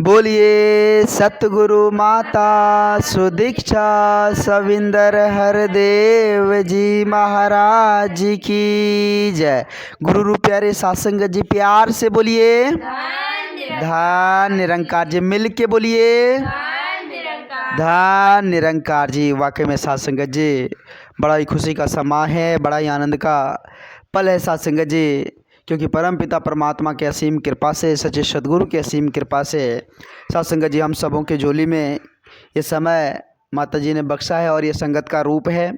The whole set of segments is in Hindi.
बोलिए सतगुरु माता सुदीक्षा सविंदर हरदेव जी महाराज की जय। गुरु रूप प्यारे सासंग जी प्यार से बोलिए धन निरंकार जी। मिल के बोलिए धन निरंकार जी। वाकई में सासंग जी बड़ा ही खुशी का समय है, बड़ा ही आनंद का पल है सासंग जी, क्योंकि परम पिता परमात्मा के असीम कृपा से, सच्चे सदगुरु के असीम कृपा से सत्संग जी हम सबों के झोली में ये समय माता जी ने बख्शा है और ये संगत का रूप है।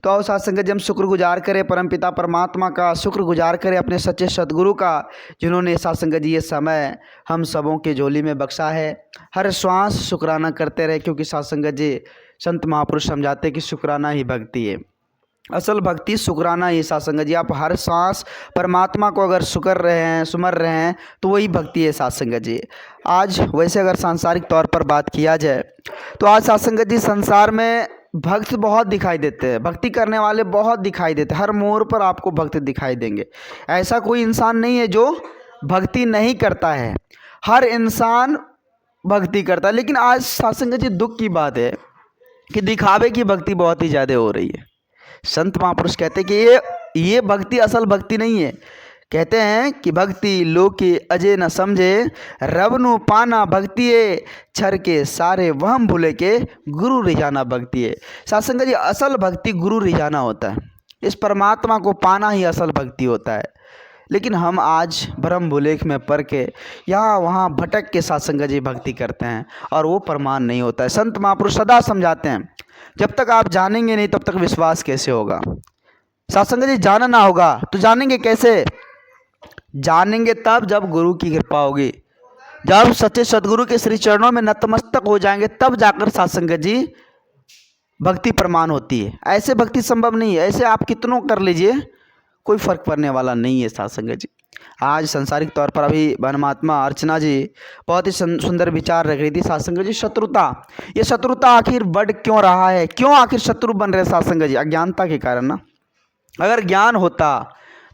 तो आओ सत्संग जी हम शुक्रगुजार करें परम पिता परमात्मा का, शुक्रगुजार करें अपने सच्चे सदगुरु का, जिन्होंने सत्संग जी ये समय हम सबों के झोली में बख्शा है। हर श्वास शुक्राना करते रहे, क्योंकि सत्संग जी संत महापुरुष समझाते कि शुक्राना ही भक्ति है। असल भक्ति शुक्राना ही सासंग जी। आप हर सांस परमात्मा को अगर शुक्र रहे हैं, सुमर रहे हैं, तो वही भक्ति है सासंग जी। आज वैसे अगर सांसारिक तौर पर बात किया जाए तो आज सासंग जी संसार में भक्त बहुत दिखाई देते हैं, भक्ति करने वाले बहुत दिखाई देते हैं। हर मोड़ पर आपको भक्त दिखाई देंगे। ऐसा कोई इंसान नहीं है जो भक्ति नहीं करता है, हर इंसान भक्ति करता है। लेकिन आज सासंग जी दुख की बात है कि दिखावे की भक्ति बहुत ही ज़्यादा हो रही है। संत महापुरुष कहते हैं कि ये भक्ति असल भक्ति नहीं है। कहते हैं कि भक्ति लोके अजय न समझे, रवनु पाना भक्ति है, छर के सारे वहम भूले के, गुरु रिझाना भक्ति है। सत्संग जी असल भक्ति गुरु रिझाना होता है, इस परमात्मा को पाना ही असल भक्ति होता है। लेकिन हम आज भ्रम भुलेख में पड़ के यहाँ वहाँ भटक के सत्संग जी भक्ति करते हैं और वो प्रमाण नहीं होता है। संत महापुरुष सदा समझाते हैं, जब तक आप जानेंगे नहीं तब तक विश्वास कैसे होगा। सत्संग जी जानना होगा तो जानेंगे कैसे? जानेंगे तब जब गुरु की कृपा होगी, जब सच्चे सदगुरु के श्री चरणों में नतमस्तक हो जाएंगे, तब जाकर सत्संग जी भक्ति प्रमाण होती है। ऐसे भक्ति संभव नहीं है, ऐसे आप कितनों कर लीजिए कोई फर्क पड़ने वाला नहीं है सत्संग जी। आज संसारिक तौर पर अभी महात्मा अर्चना जी बहुत ही सुंदर विचार रख रही थी सत्संग जी। शत्रुता, ये शत्रुता आखिर बढ़ क्यों रहा है, क्यों आखिर शत्रु बन रहे सत्संग जी? अज्ञानता के कारण ना। अगर ज्ञान होता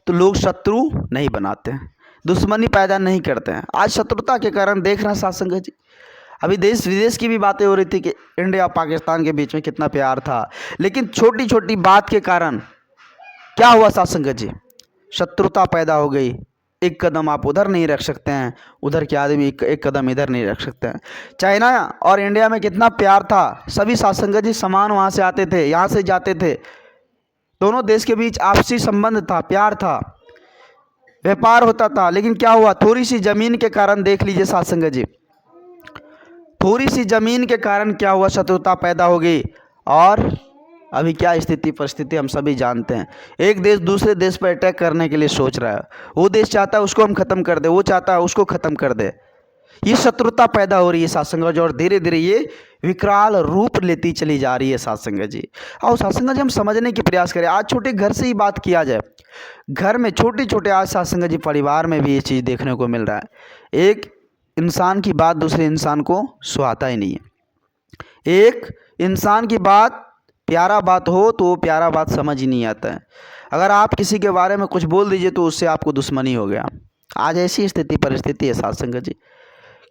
तो लोग शत्रु नहीं बनाते हैं, दुश्मनी पैदा नहीं करते हैं। आज शत्रुता के कारण देख रहे हैं सत्संग जी। अभी देश विदेश की भी बातें हो रही थी कि इंडिया पाकिस्तान के बीच में कितना प्यार था, लेकिन छोटी छोटी बात के कारण क्या हुआ सत्संग जी? शत्रुता पैदा हो गई। एक कदम आप उधर नहीं रख सकते हैं, उधर के आदमी एक कदम इधर नहीं रख सकते हैं। चाइना और इंडिया में कितना प्यार था, सभी सत्संग जी सामान वहाँ से आते थे, यहाँ से जाते थे। दोनों देश के बीच आपसी संबंध था, प्यार था, व्यापार होता था। लेकिन क्या हुआ? थोड़ी सी जमीन के कारण देख लीजिए सत्संग जी, थोड़ी सी जमीन के कारण क्या हुआ? शत्रुता पैदा हो गई। और अभी क्या स्थिति परिस्थिति हम सभी जानते हैं। एक देश दूसरे देश पर अटैक करने के लिए सोच रहा है, वो देश चाहता है उसको हम खत्म कर दे, वो चाहता है उसको खत्म कर दे। ये शत्रुता पैदा हो रही है सत्संग जी, और धीरे धीरे ये विकराल रूप लेती चली जा रही है सत्संग जी। और सत्संग जी हम समझने की प्रयास करें। आज छोटे घर से ही बात किया जाए, घर में छोटे छोटे आज सत्संग जी परिवार में भी ये चीज़ देखने को मिल रहा है। एक इंसान की बात दूसरे इंसान को सुहाता ही नहीं है। एक इंसान की बात प्यारा बात हो तो वो प्यारा बात समझ ही नहीं आता है। अगर आप किसी के बारे में कुछ बोल दीजिए तो उससे आपको दुश्मनी हो गया। आज ऐसी स्थिति परिस्थिति है सत्संग जी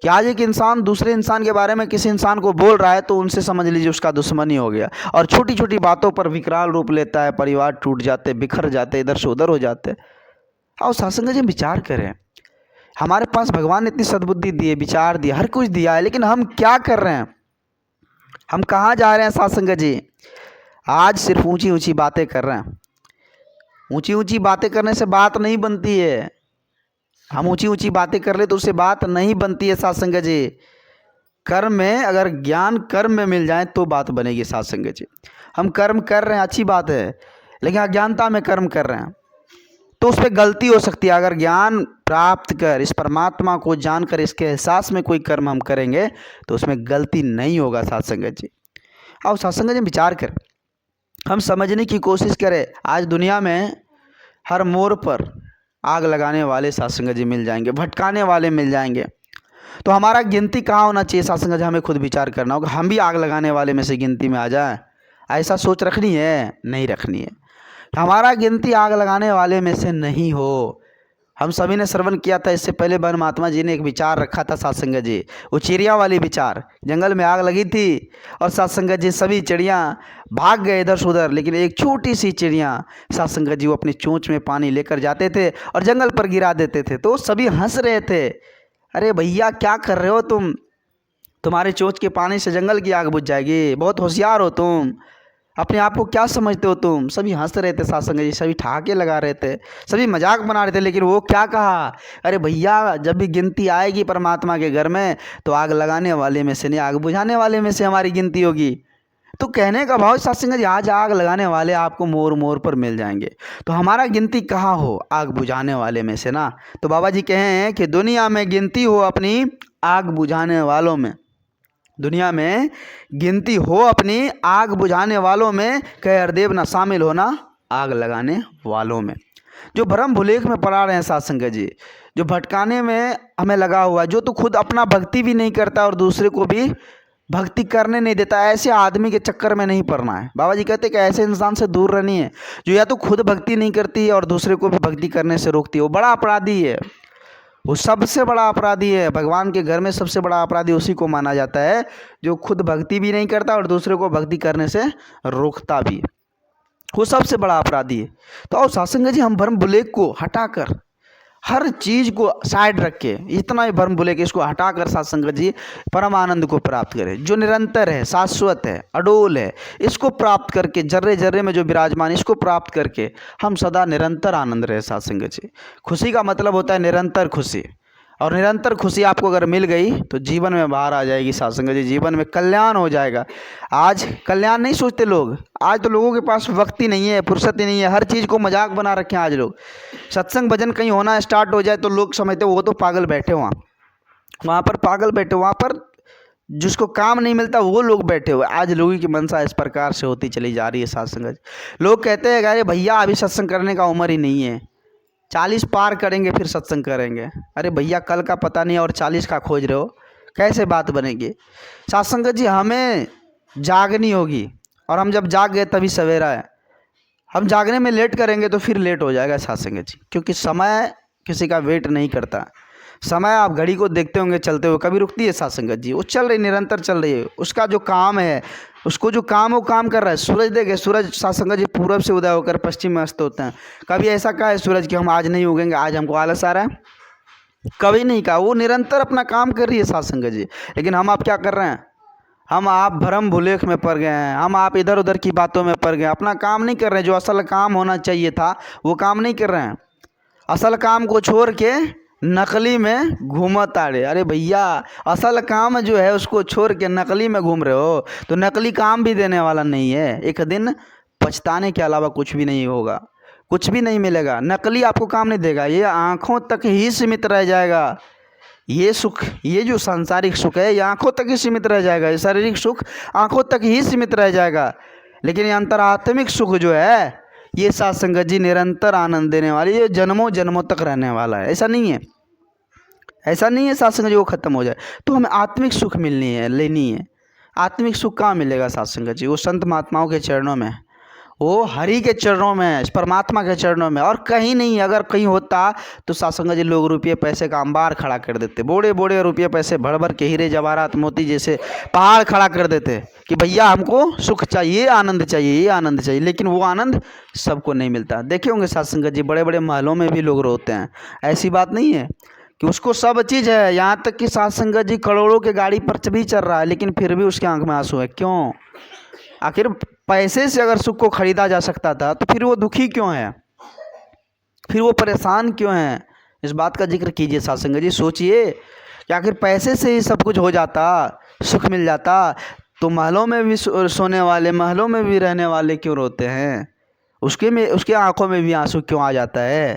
कि आज एक इंसान दूसरे इंसान के बारे में किसी इंसान को बोल रहा है तो उनसे समझ लीजिए उसका दुश्मनी हो गया। और छोटी छोटी बातों पर विकराल रूप लेता है, परिवार टूट जाते, बिखर जाते, इधर से उधर हो जाते। और सत्संग जी हम विचार करें, हमारे पास भगवान ने इतनी सद्बुद्धि दी है, विचार दिया, हर कुछ दिया है, लेकिन हम क्या कर रहे हैं? हम कहाँ जा रहे हैं सत्संग जी? आज सिर्फ ऊंची ऊंची बातें कर रहे हैं। ऊंची ऊंची बातें करने से बात नहीं बनती है। हम ऊंची ऊंची बातें कर ले तो उससे बात नहीं बनती है सत्संग जी। कर्म में, अगर ज्ञान कर्म में मिल जाए तो बात बनेगी सत्संग जी। हम कर्म कर रहे हैं, अच्छी बात है, लेकिन अज्ञानता में कर्म कर रहे हैं तो उस पर गलती हो सकती है। अगर ज्ञान प्राप्त कर, इस परमात्मा को जानकर, इसके एहसास में कोई कर्म हम करेंगे तो उसमें गलती नहीं होगा सत्संग जी। और सत्संग जी विचार कर, हम समझने की कोशिश करें। आज दुनिया में हर मोड़ पर आग लगाने वाले सत्संग जी मिल जाएंगे, भटकाने वाले मिल जाएंगे। तो हमारा गिनती कहाँ होना चाहिए सत्संग जी? हमें खुद विचार करना होगा। हम भी आग लगाने वाले में से गिनती में आ जाए, ऐसा सोच रखनी है? नहीं रखनी है। हमारा गिनती आग लगाने वाले में से नहीं हो, हम सभी ने श्रवण किया था, इससे पहले वन महात्मा जी ने एक विचार रखा था साथ संगत जी, वो चिड़िया वाली विचार। जंगल में आग लगी थी और साथ संगत जी सभी चिड़ियाँ भाग गए इधर से उधर, लेकिन एक छोटी सी चिड़िया साथ संगत जी वो अपनी चोंच में पानी लेकर जाते थे और जंगल पर गिरा देते थे, तो सभी हंस रहे थे, अरे भैया क्या कर रहे हो तुम, तुम्हारे चोंच के पानी से जंगल की आग बुझ जाएगी, बहुत होशियार हो तुम, अपने आप को क्या समझते हो तुम। सभी हंस रहे थे साथ संगत जी, सभी ठहाके लगा रहे थे, सभी मजाक बना रहे थे, लेकिन वो क्या कहा, अरे भैया जब भी गिनती आएगी परमात्मा के घर में तो आग लगाने वाले में से नहीं, आग बुझाने वाले में से हमारी गिनती होगी। तो कहने का भाव साथ संगत जी, आज आग लगाने वाले आपको मोर मोर पर मिल जाएंगे, तो हमारा गिनती कहाँ हो, आग बुझाने वाले में से ना। तो बाबा जी कहें कि दुनिया में गिनती हो अपनी आग बुझाने वालों में, दुनिया में गिनती हो अपनी आग बुझाने वालों में, कहे हरदेव ना शामिल होना आग लगाने वालों में। जो भ्रम भुलेख में पड़ा रहे हैं साथ संगत जी, जो भटकाने में हमें लगा हुआ है, जो तो खुद अपना भक्ति भी नहीं करता और दूसरे को भी भक्ति करने नहीं देता, ऐसे आदमी के चक्कर में नहीं पड़ना है। बाबा जी कहते हैं कि ऐसे इंसान से दूर रहनी है जो या तो खुद भक्ति नहीं करती है और दूसरे को भी भक्ति करने से रोकती है, वो बड़ा अपराधी है, वो सबसे बड़ा अपराधी है। भगवान के घर में सबसे बड़ा अपराधी उसी को माना जाता है जो खुद भक्ति भी नहीं करता और दूसरे को भक्ति करने से रोकता भी है, वो सबसे बड़ा अपराधी है। तो और सत्संग जी हम भ्रम बुलेक को हटाकर, हर चीज़ को साइड रख के, इतना ही भ्रम बुलेक इसको हटाकर सत्संग जी परम आनंद को प्राप्त करें, जो निरंतर है, शाश्वत है, अडोल है, इसको प्राप्त करके, जर्रे जर्रे में जो विराजमान, इसको प्राप्त करके हम सदा निरंतर आनंद रहे सत्संग जी। खुशी का मतलब होता है निरंतर खुशी, और निरंतर खुशी आपको अगर मिल गई तो जीवन में बाहर आ जाएगी सत्संग जी, जीवन में कल्याण हो जाएगा। आज कल्याण नहीं सोचते लोग, आज तो लोगों के पास वक्त ही नहीं है, फुर्सत ही नहीं है, हर चीज़ को मजाक बना रखे हैं आज लोग। सत्संग भजन कहीं होना स्टार्ट हो जाए तो लोग समझते वो तो पागल बैठे वहाँ पर पागल बैठे, वहाँ पर जिसको काम नहीं मिलता वो लोग बैठे हुए। आज लोगों की मनसा इस प्रकार से होती चली जा रही है सत्संग। लोग कहते हैं अरे भैया अभी सत्संग करने का उम्र ही नहीं है, 40 पार करेंगे फिर सत्संग करेंगे। अरे भैया कल का पता नहीं और 40 का खोज रहे हो, कैसे बात बनेगी। सत्संग जी हमें जागनी होगी, और हम जब जाग गए तभी सवेरा है। हम जागने में लेट करेंगे तो फिर लेट हो जाएगा सत्संग जी, क्योंकि समय किसी का वेट नहीं करता। समय आप घड़ी को देखते होंगे चलते हुए, कभी रुकती है सत्संग जी, वो चल रही, निरंतर चल रही है। उसका जो काम है, उसको जो काम वो काम कर रहा है। सूरज देखे, सूरज सत्संग जी पूरब से उदय होकर पश्चिम में अस्त होते हैं। कभी ऐसा कहा है सूरज कि हम आज नहीं उगेंगे, आज हमको आलस आ रहा है, कभी नहीं कहा। वो निरंतर अपना काम कर रही है सत्संग जी। लेकिन हम आप क्या कर रहे हैं, हम आप भ्रम भुलेख में पड़ गए हैं, हम आप इधर उधर की बातों में पड़ गए, अपना काम नहीं कर रहे हैं। जो असल काम होना चाहिए था वो काम नहीं कर रहे हैं, असल काम को छोड़ के नकली में घूमत आ रहे। अरे भैया असल काम जो है उसको छोड़ के नकली में घूम रहे हो, तो नकली काम भी देने वाला नहीं है। एक दिन पछताने के अलावा कुछ भी नहीं होगा, कुछ भी नहीं मिलेगा। नकली आपको काम नहीं देगा, ये आँखों तक ही सीमित रह जाएगा। ये सुख, ये जो सांसारिक सुख है, ये आँखों तक ही सीमित रह जाएगा। ये शारीरिक सुख आँखों तक ही सीमित रह जाएगा। लेकिन ये अंतरात्मिक सुख जो है, ये सत्संग जी निरंतर आनंद देने वाली, ये जन्मों जन्मों तक रहने वाला है। ऐसा नहीं है, ऐसा नहीं है सत्संग जी वो ख़त्म हो जाए। तो हमें आत्मिक सुख मिलनी है, लेनी है। आत्मिक सुख कहाँ मिलेगा सत्संग जी? वो संत महात्माओं के चरणों में, वो हरि के चरणों में, परमात्मा के चरणों में, और कहीं नहीं। अगर कहीं होता तो सत्संग जी लोग रुपये पैसे का अंबार खड़ा कर देते, बोड़े बोड़े रुपये पैसे भर भर के, हीरे जवाहरात मोती जैसे पहाड़ खड़ा कर देते कि भैया हमको सुख चाहिए, आनंद चाहिए, ये आनंद चाहिए। लेकिन वो आनंद सबको नहीं मिलता। देखे होंगे सत्संग जी बड़े बड़े महलों में भी लोग रोते हैं, ऐसी बात नहीं है कि उसको सब चीज़ है। यहाँ तक कि सत्संग जी करोड़ों के गाड़ी पर भी चल रहा है, लेकिन फिर भी उसके आंख में आंसू है। क्यों? आखिर पैसे से अगर सुख को खरीदा जा सकता था तो फिर वो दुखी क्यों है, फिर वो परेशान क्यों है? इस बात का जिक्र कीजिए सत्संग जी। सोचिए कि आखिर पैसे से ही सब कुछ हो जाता, सुख मिल जाता, तो महलों में भी सोने वाले, महलों में भी रहने वाले क्यों रोते हैं? उसके आंखों में भी आंसू क्यों आ जाता है?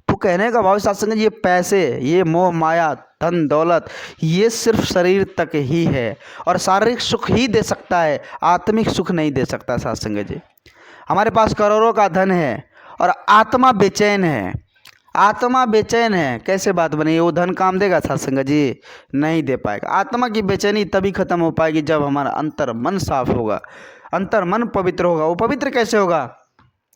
तो कहने का भाव सत्संग जी, ये पैसे, ये मोह माया, धन दौलत, ये सिर्फ शरीर तक ही है, और शारीरिक सुख ही दे सकता है, आत्मिक सुख नहीं दे सकता सत्संग जी। हमारे पास करोड़ों का धन है और आत्मा बेचैन है, आत्मा बेचैन है, कैसे बात बनेगी? वो धन काम देगा सत्संग जी? नहीं दे पाएगा। आत्मा की बेचैनी तभी खत्म हो पाएगी जब हमारा अंतर मन साफ होगा, अंतर मन पवित्र होगा। वो पवित्र कैसे होगा?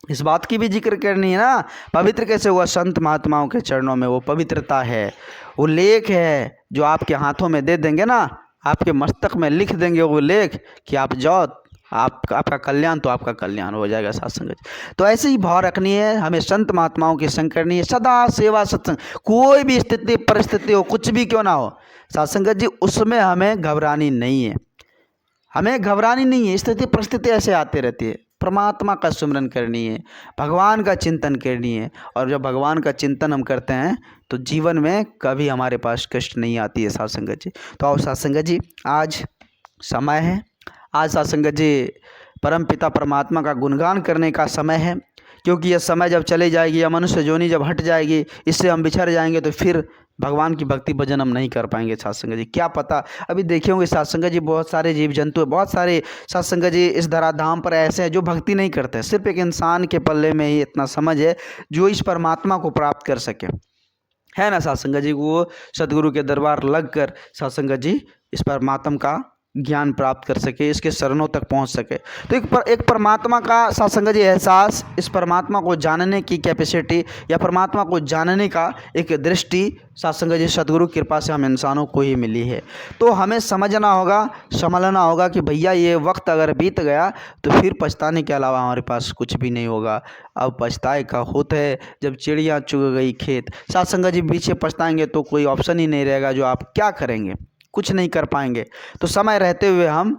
इस बात की भी जिक्र करनी है ना। पवित्र कैसे हुआ? संत महात्माओं के चरणों में वो पवित्रता है, वो लेख है जो आपके हाथों में दे देंगे ना, आपके मस्तक में लिख देंगे वो लेख कि आप जाओ, आपका कल्याण तो आपका कल्याण हो जाएगा साथ संगत जी। तो ऐसे ही भाव रखनी है, हमें संत महात्माओं की संग करनी है, सदा सेवा सत्संग, कोई भी स्थिति परिस्थिति हो, कुछ भी क्यों ना हो साथ संगत जी, उसमें हमें घबरानी नहीं है, हमें घबरानी नहीं है। स्थिति परिस्थिति ऐसे आते रहती है, परमात्मा का सुमिरन करनी है, भगवान का चिंतन करनी है। और जब भगवान का चिंतन हम करते हैं तो जीवन में कभी हमारे पास कष्ट नहीं आती है साथ संगत जी। तो आओ साथ संगत जी, आज समय है, आज साथ संगत जी परम पिता परमात्मा का गुणगान करने का समय है। क्योंकि यह समय जब चली जाएगी, या मनुष्य जोनी जब हट जाएगी, इससे हम बिछड़ जाएंगे, तो फिर भगवान की भक्ति भजन हम नहीं कर पाएंगे साथ संगत जी। क्या पता, अभी देखे होंगे साथ संगत जी, बहुत सारे जीव जंतु, बहुत सारे साथ संगत जी इस धराधाम पर ऐसे हैं जो भक्ति नहीं करते। सिर्फ एक इंसान के पल्ले में ही इतना समझ है जो इस परमात्मा को प्राप्त कर सके, है ना साथ संगत जी। वो सदगुरु के दरबार लग कर साथ संगत जी इस परमात्मा का ज्ञान प्राप्त कर सके, इसके शरणों तक पहुंच सके। तो एक परमात्मा का साथ संगत जी एहसास, इस परमात्मा को जानने की कैपेसिटी, या परमात्मा को जानने का एक दृष्टि साथ संगत जी सदगुरु की कृपा से हम इंसानों को ही मिली है। तो हमें समझना होगा, संभलना होगा कि भैया ये वक्त अगर बीत गया तो फिर पछताने के अलावा हमारे पास कुछ भी नहीं होगा। अब पछताए का होता है जब चिड़िया चुग गई खेत। साथ संगत जी पीछे पछताएंगे तो कोई ऑप्शन ही नहीं रहेगा, जो आप क्या करेंगे, कुछ नहीं कर पाएंगे। तो समय रहते हुए हम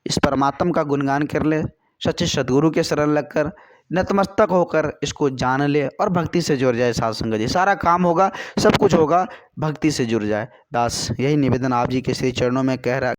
इस परमात्मा का गुणगान कर ले, सच्चे सदगुरु के शरण लगकर नतमस्तक होकर इसको जान ले और भक्ति से जुड़ जाए साध संगत जी। सारा काम होगा, सब कुछ होगा, भक्ति से जुड़ जाए। दास यही निवेदन आप जी के श्री चरणों में कह रहा